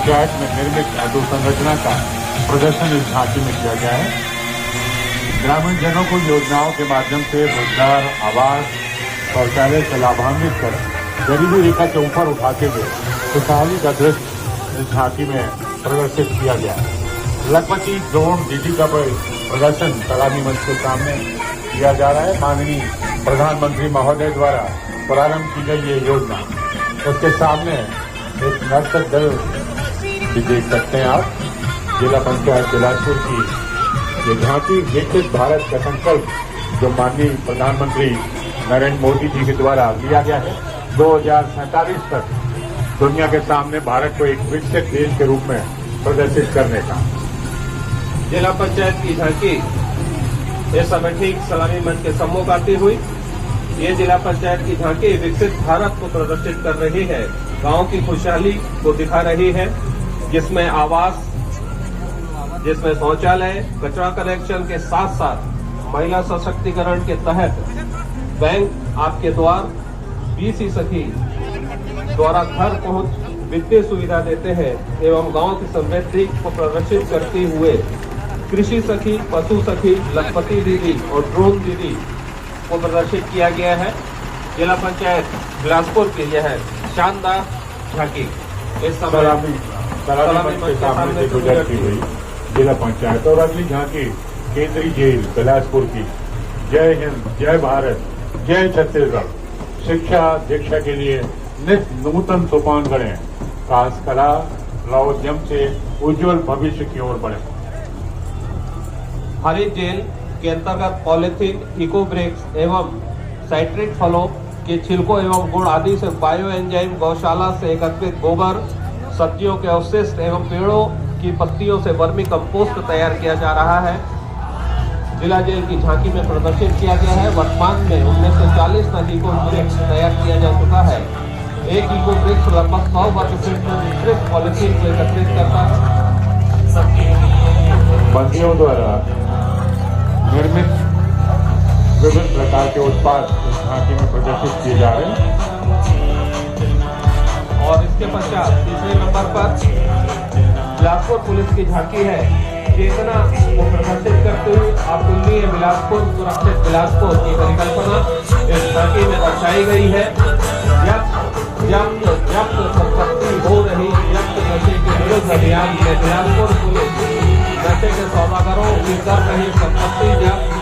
पंचायत में निर्मित अधोसंरचना का प्रदर्शन इस झांकी में किया गया है। ग्रामीण जनों को योजनाओं के माध्यम से रोजगार, आवास, शौचालय से लाभान्वित कर गरीबी रेखा से ऊपर उठाते हुए खुशहाली का दृश्य इस झांकी में प्रदर्शित किया गया है। लखपति ड्रोन दीदी का प्रदर्शन सलामी मंच के सामने किया जा रहा है। माननीय प्रधानमंत्री महोदय द्वारा प्रारंभ की गई ये योजना, उसके सामने एक नर्तक दल भी देख सकते हैं आप। जिला पंचायत बिलासपुर की ये झांकी विकसित भारत का संकल्प जो माननीय प्रधानमंत्री नरेंद्र मोदी जी के द्वारा लिया गया है 2047 तक दुनिया के सामने भारत को एक विकसित देश के रूप में प्रदर्शित करने का। जिला पंचायत की झांकी इस समय ठीक सलामी मंच के सम्मुख आती हुई ये जिला पंचायत की झांकी विकसित भारत को प्रदर्शित कर रही है, गांव की खुशहाली को दिखा रही है, जिसमें आवास, जिसमें शौचालय, कचरा कलेक्शन के साथ साथ महिला सशक्तिकरण के तहत बैंक आपके द्वार, बीसी सखी द्वारा घर पहुंच वित्तीय सुविधा देते हैं एवं गांव की समृद्धि को प्रदर्शित करते हुए कृषि सखी, पशु सखी, लखपति दीदी और ड्रोन दीदी को प्रदर्शित किया गया है। जिला पंचायत बिलासपुर की यह शानदार झांकी इस समय सलामी मंच के सामने से गुजरती हुई जिला पंचायत और अगली झांकी केंद्रीय जेल बिलासपुर की। जय हिंद, जय भारत, जय छत्तीसगढ़। शिक्षा दीक्षा के लिए नित नूतन सोपान गढ़े, खास कला लौद्यम से उज्जवल भविष्य की ओर बढ़े। हरित जेल के अंतर्गत पॉलिथीन, इको ब्रेक्स एवं साइट्रिक फलों के छिलकों एवं गुण आदि से बायो एंजाइम, गौशाला से एकत्रित गोबर, सब्जियों के अवशिष्ट एवं पेड़ों की पत्तियों से वर्मी कंपोस्ट तैयार किया जा रहा है। जिला जेल की झांकी में प्रदर्शित किया गया है। वर्तमान में 1940 तक इको ब्रिक्स तैयार किया जा चुका है। एक इको ब्रिक्स लगभग 100 वर्ग फीट में मिश्रित पॉलिथीन को एकत्रित करता है। बंदियों द्वारा निर्मित विभिन्न प्रकार के उत्पाद इस झांकी में प्रदर्शित किए जा रहे हैं। और इसके पश्चात तीसरे नंबर पर बिलासपुर पुलिस की झांकी है। चेतना को प्रदर्शित करते हुए अतुलनीय बिलासपुर, सुरक्षित बिलासपुर की परिकल्पना इस झांकी में दर्शाई गई है। जब्त संपत्ति हो रही जब्त नशे के विरुद्ध अभियान में बिलासपुर पुलिस नशे के सौदागरों की कर रही संपत्ति जब्त,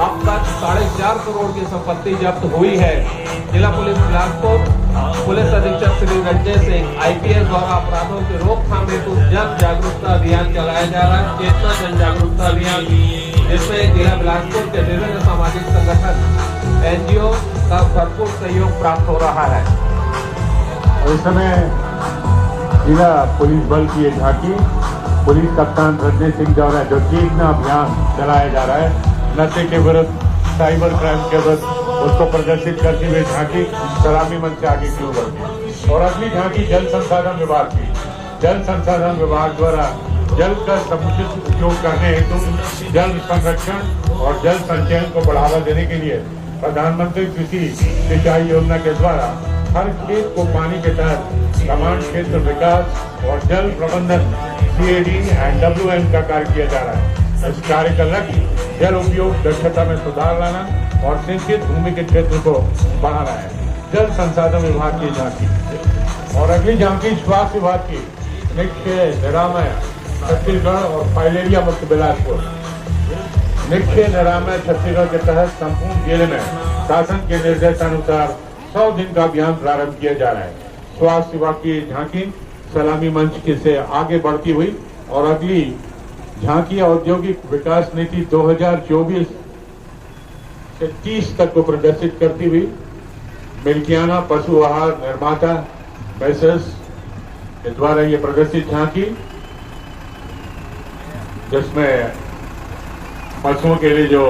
अब तक 4.5 करोड़ की संपत्ति जब्त हुई है। जिला पुलिस बिलासपुर पुलिस अधीक्षक श्री रंजय सिंह IPS द्वारा अपराधों की रोकथाम हेतु जन जागरूकता अभियान चलाया जा रहा है। चेतना जन जागरूकता अभियान, जिसमें जिला बिलासपुर के विभिन्न सामाजिक संगठन, NGO का भरपूर सहयोग प्राप्त हो रहा है। इस समय जिला पुलिस बल की ये झांकी पुलिस कप्तान रंजय सिंह द्वारा जो चेतना अभियान चलाया जा रहा है नशे के विरुद्ध, साइबर क्राइम के विरुद्ध, उसको प्रदर्शित करते हुए झांकी सलामी मंच से आगे क्यों बढ़ती। और अगली झांकी जल संसाधन विभाग की। जल संसाधन विभाग द्वारा जल का समुचित उपयोग करने हेतु जल संरक्षण और जल संचयन को बढ़ावा देने के लिए प्रधानमंत्री कृषि सिंचाई योजना के द्वारा हर खेत को पानी के तहत कमांड क्षेत्र विकास और जल प्रबंधन CAD एंड WM का कार्य किया जा रहा है। इस कार्य का लक्ष्य जल उपयोग दक्षता में सुधार लाना और सिंचित भूमि के क्षेत्र को बढ़ाना है। जल संसाधन विभाग की झांकी। और अगली झांकी स्वास्थ्य विभाग की। निक्षय, निरामय छत्तीसगढ़ और फाइलेरिया मुक्त बिलासपुर। निक्षय निरामय छत्तीसगढ़ के तहत संपूर्ण जिले में शासन के निर्देशानुसार 100 दिन का अभियान प्रारंभ किया जा रहा है। स्वास्थ्य विभाग की झांकी सलामी मंच के से आगे बढ़ती हुई और अगली झांकी औद्योगिक विकास नीति 2024 से 30 तक को प्रदर्शित करती हुई मिल्कियाना पशु आहार निर्माता मैसर्स के द्वारा ये प्रदर्शित झांकी, जिसमें पशुओं के लिए जो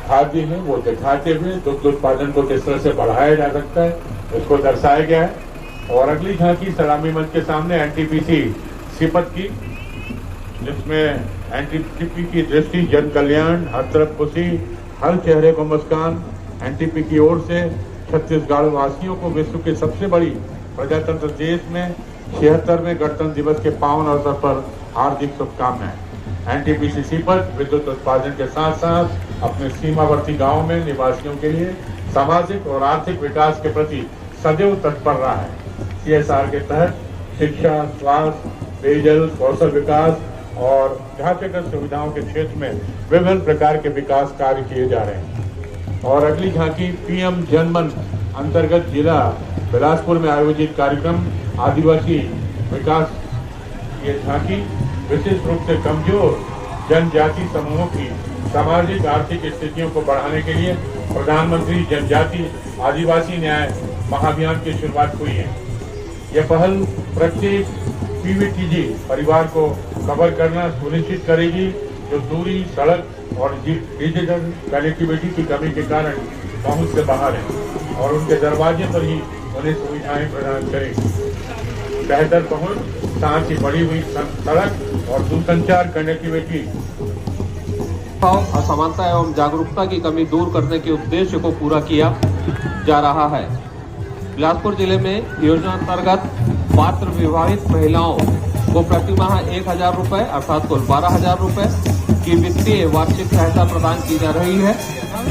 खाद्य है वो दिखाते हुए दुग्ध उत्पादन को किस तरह से बढ़ाया जा सकता है उसको दर्शाया गया है। और अगली झांकी सलामी मंच के सामने NTPC सिपत की, जिसमें NTPC की दृष्टि जन कल्याण, हर तरफ खुशी, हर चेहरे को मुस्कान। NTPC की ओर से छत्तीसगढ़ वासियों को विश्व की सबसे बड़ी प्रजातंत्र देश में 76वें गणतंत्र दिवस के पावन अवसर पर हार्दिक शुभकामनाएं। एनटीपीसी पर विद्युत उत्पादन के साथ साथ अपने सीमावर्ती गांवों में निवासियों के लिए सामाजिक और आर्थिक विकास के प्रति सदैव तत्पर रहा है। CSR के तहत शिक्षा, स्वास्थ्य, पेयजल, कौशल विकास और ढांचागत सुविधाओं के क्षेत्र में विभिन्न प्रकार के विकास कार्य किए जा रहे हैं। और अगली झांकी PM जनमन अंतर्गत जिला बिलासपुर में आयोजित कार्यक्रम आदिवासी विकास। ये झांकी विशेष रूप से कमजोर जनजाति समूहों की सामाजिक आर्थिक स्थितियों को बढ़ाने के लिए प्रधानमंत्री जनजाति आदिवासी न्याय महाअभियान की शुरुआत हुई है। यह पहल प्रत्येक PVTG परिवार को कवर करना सुनिश्चित करेगी जो दूरी, सड़क और डिजिटल कनेक्टिविटी की कमी के कारण पहुंच से बाहर है और उनके दरवाजे पर ही उन्हें सुविधाएं प्रदान करेगी। बेहतर पहुंच, साथ ही बढ़ी हुई सड़क और दूरसंचार कनेक्टिविटी असमानता एवं जागरूकता की कमी दूर करने के उद्देश्य को पूरा किया जा रहा है। बिलासपुर जिले में योजना अंतर्गत पात्र विवाहित महिलाओं को प्रति माह 1,000 रुपए अर्थात कुल 12,000 रुपए की वित्तीय वार्षिक सहायता प्रदान की जा रही है।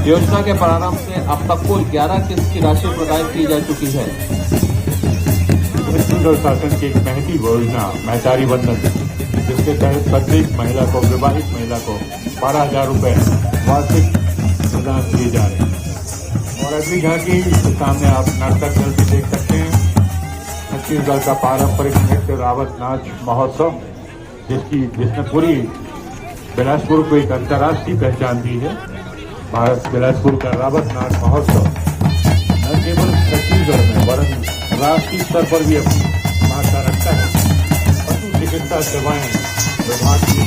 योजना के प्रारंभ से अब तक कुल 11 किस्त की राशि प्रदान की जा चुकी है। छत्तीसगढ़ शासन की एक महती योजना महतारी बंधन, जिसके तहत प्रत्येक महिला को, विवाहित महिला को 12,000 रुपए वार्षिक प्रदान किए जा रहे हैं। और अगली झांकी सामने आप नाटक दल भी देख सकते हैं। छत्तीसगढ़ का पारंपरिक नृत्य रावत नाच महोत्सव, जिसने पूरी बिलासपुर को एक अंतर्राष्ट्रीय पहचान दी है। भारत बिलासपुर का रावत नाच महोत्सव न केवल छत्तीसगढ़ में वरन राष्ट्रीय स्तर पर भी अपनी मान्यता रखता है। पशु चिकित्सा सेवाएं विभाग की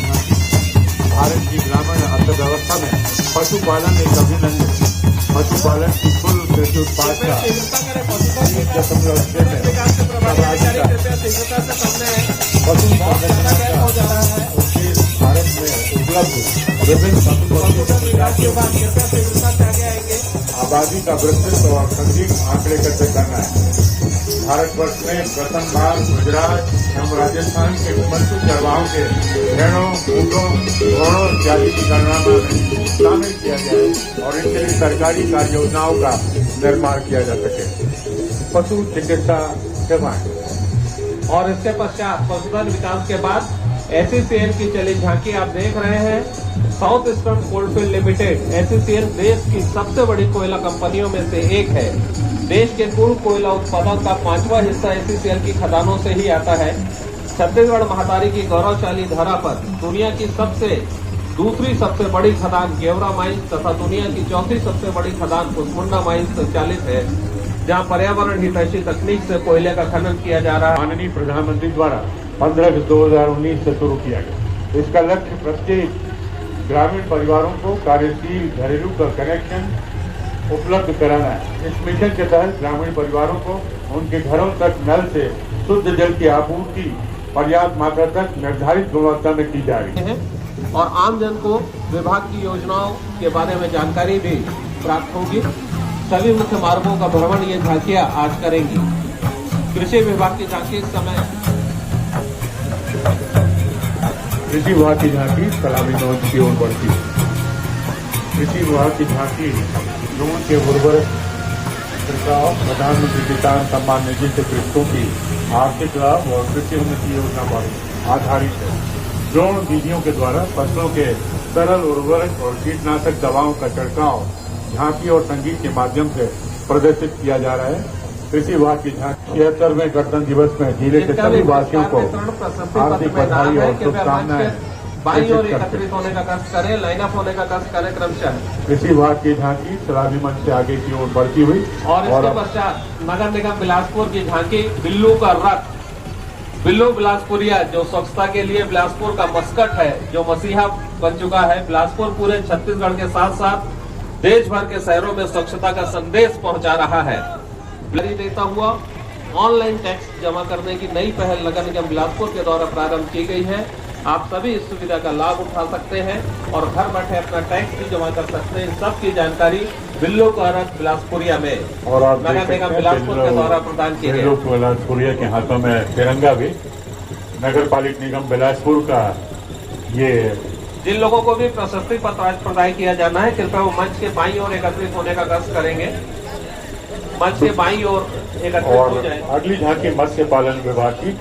भारत की ग्रामीण अर्थव्यवस्था में पशुपालन एक अभिन्न अंग है। पशुपालन की कुल कृषि उत्पाद का 1.6 में पशु भारत में उपलब्ध विभिन्न आबादी का विस्तृत और संगीत आंकड़े कैसे करना है। भारतवर्ष में प्रथम बार गुजरात एवं राजस्थान के पशु चरवाहों के भेड़ों, ऊँटों, घोड़ों इत्यादि की गणना में शामिल किया गया है और इनके लिए सरकारी कार्य योजनाओं का निर्माण किया जा सके। पशु चिकित्सा सेवाएं और इसके पश्चात पशुधन विकास के बाद SCCL की चली झांकी आप देख रहे हैं। South eastern coalfield limited SCCL देश की सबसे बड़ी कोयला कंपनियों में से एक है। देश के कुल कोयला उत्पादन का 5वां हिस्सा SCCL की खदानों से ही आता है। छत्तीसगढ़ महातारी की गौरवशाली धरा पर दुनिया की दूसरी सबसे बड़ी खदान गेवरा माइंस तथा दुनिया की चौथी सबसे बड़ी खदान कुसमुंडा माइंस संचालित है, जहां पर्यावरण हितैषी तकनीक से कोयले का खनन किया जा रहा है। माननीय प्रधानमंत्री द्वारा 15 अगस्त 2019 से शुरू किया गया। इसका लक्ष्य प्रत्येक ग्रामीण परिवारों को कार्यशील घरेलू का कनेक्शन उपलब्ध कराना है। इस मिशन के तहत ग्रामीण परिवारों को उनके घरों तक नल से शुद्ध जल की आपूर्ति पर्याप्त मात्रा तक निर्धारित गुणवत्ता में की जा रही है और आमजन को विभाग की योजनाओं के बारे में जानकारी भी प्राप्त होगी। सभी मुख्य मार्गों का भ्रमण ये झांकियां आज करेंगी। कृषि विभाग की झांकी इस समय कृषि विभाग की झांकी सलामी नोच की ओर बढ़ती है। कृषि विभाग की झांकी ड्रोन के उर्वरक छिड़काव, प्रधानमंत्री किसान सम्मान निधि से कृषकों की आर्थिक लाभ और कृषि उन्नति योजना पर आधारित है। ड्रोन दीदियों के द्वारा फसलों के सरल उर्वरक और कीटनाशक दवाओं का छिड़काव झांकी और संगीत के माध्यम से प्रदर्शित किया जा रहा है। कृषि विभाग की झांकी 76वें गणतंत्र दिवस में जिले के सभी वासियों को हार्दिक बधाई और शुभकामनाएं। बाई और एकत्रित होने का कष्ट करें, लाइन अप होने का कष्ट करें क्रमशः। कृषि विभाग की झांकी सलामी मंच से आगे की ओर बढ़ती हुई और इसके पश्चात नगर निगम बिलासपुर की झांकी बिल्लू का रथ, बिल्लू बिलासपुरिया जो स्वच्छता के लिए बिलासपुर का मस्कट है, जो मसीहा बन चुका है। बिलासपुर पूरे छत्तीसगढ़ के साथ साथ देश भर के शहरों में स्वच्छता का संदेश पहुंचा रहा है। देता हुआ ऑनलाइन टैक्स जमा करने की नई पहल नगर निगम बिलासपुर के द्वारा प्रारंभ की गई है। आप सभी इस सुविधा का लाभ उठा सकते हैं और घर बैठे अपना टैक्स भी जमा कर सकते हैं। इन सब की जानकारी बिल्लू कारक बिलासपुरिया में और आप देख नगर सकते निगम हैं बिलासपुर के द्वारा प्रदान किए गए। बिलासपुरिया के हाथों में तिरंगा भी नगर पालिका निगम बिलासपुर का ये जिन लोगों को भी प्रशस्ति पत्र आज प्रदान किया जाना है, कृपया वो मंच के बाईं ओर एकत्रित होने का कष्ट करेंगे। मंच के बाईं ओर एकत्रित हो और जाए। अगली झांकी मत्स्य पालन विभाग की।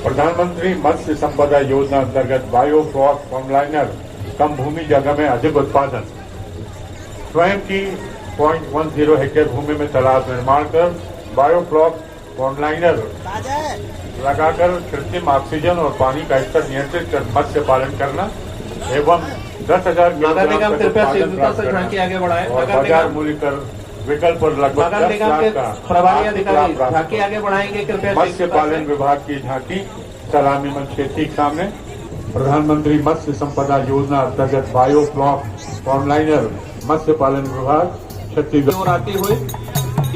प्रधानमंत्री मत्स्य संपदा योजना अंतर्गत बायोफ्लॉक फॉर्मलाइनर कम भूमि जगह में अधिक उत्पादन। स्वयं की 0.10 हेक्टेयर भूमि में तालाब निर्माण कर बायोफ्लॉक फॉर्मलाइनर लगाकर कृत्रिम ऑक्सीजन और पानी का स्तर नियंत्रित कर मत्स्य पालन करना एवं 10,000 नगर निगम कृपया शीघ्रता से झांकी आगे बढ़ाए। और नगर बाजार निगम मूल्य कर विकल्प पर लगभग नगर 10 निगम लाख के का प्रभारी आर्थिक अधिकारी लाभ प्राप्त झांकी आगे बढ़ाएंगे। कृपया मत्स्य शीघ्रता पालन से। विभाग की झांकी सलामी मंच के ठीक सामने। प्रधानमंत्री मत्स्य संपदा योजना अंतर्गत बायोफ्लॉक फॉर्मलाइनर मत्स्य पालन विभाग छत्तीसगढ़ और आती हुई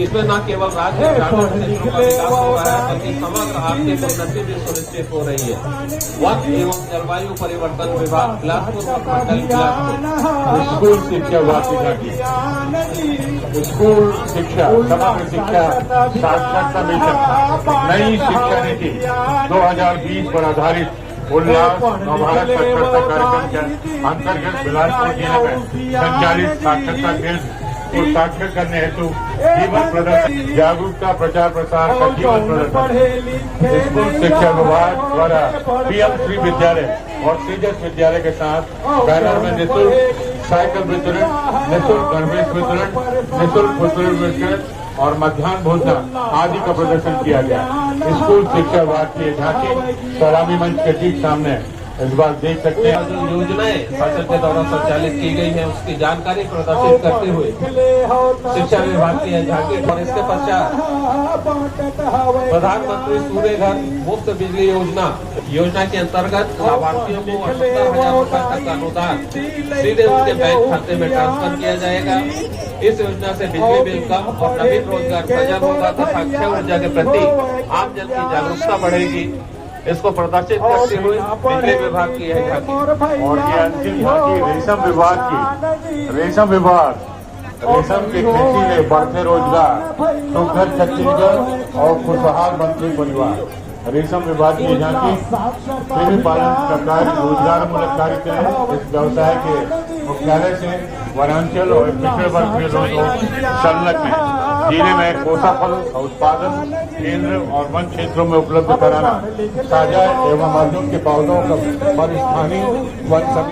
इसमें न केवल राज्य ग्रामीण क्षेत्रों का विकास हो रहा है, बल्कि समग्र आर्थिक उन्नति भी सुनिश्चित हो रही है। वन एवं जलवायु परिवर्तन विभाग बिलासपुर मंडल बिलासपुर। स्कूल शिक्षा विभाग की झांकी। स्कूल शिक्षा समग्र शिक्षा साक्षरता मिशन नई शिक्षा नीति 2020 पर आधारित उल्लास नवभारत साक्षरता कार्यक्रम के अंतर्गत बिलासपुर जिले में संचालित साक्षरता केंद्र को साक्षर करने हेतु जीवन प्रदर्शन जागरूकता प्रचार प्रसार का जीवन प्रदर्शन स्कूल शिक्षा विभाग द्वारा पीएम श्री विद्यालय और तेजस विद्यालय के साथ बैनर में निःशुल्क साइकिल वितरण, निःशुल्क गणवेश वितरण, निःशुल्क पुस्तक वितरण और मध्याह्न भोजन आदि का प्रदर्शन किया गया। स्कूल शिक्षा विभाग की झांकी सलामी मंच के ठीक सामने इस बार देख सकते हैं। जो योजनाएं शासन के द्वारा संचालित की गई है उसकी जानकारी प्रदर्शित करते हुए शिक्षा विभाग की यह झांकी। और इसके पश्चात प्रधानमंत्री सूर्य घर मुफ्त बिजली योजना के अंतर्गत लाभार्थियों को 78,000 रुपए तक का अनुदान सीधे उनके बैंक खाते में ट्रांसफर किया जाएगा। इस योजना से बिजली बिल कम और नवीन रोजगार सृजन होगा तथा अक्षय ऊर्जा के प्रति आम जन की जागरूकता बढ़ेगी। इसको प्रदर्शित करते हुए बिजली विभाग की यह झांकी। और ये अंतिम झांकी रेशम विभाग की। रेशम विभाग रेशम की खेती में बढ़ते रोजगार, सुघर छत्तीसगढ़ और खुशहाल मंत्री परिवार। रेशम विभाग की झांकी कृषि पालन सरकारी रोजगार मूलक कार्य के इस व्यवसाय के मुख्यालय से वनांचल और पिछड़े वर्ग के लोगों संलग्न है। जिले में कोसा फल उत्पादन केंद्र और वन क्षेत्रों में उपलब्ध कराना, ताजा एवं अर्जुन के पौधों का पर स्थानीय वन समिति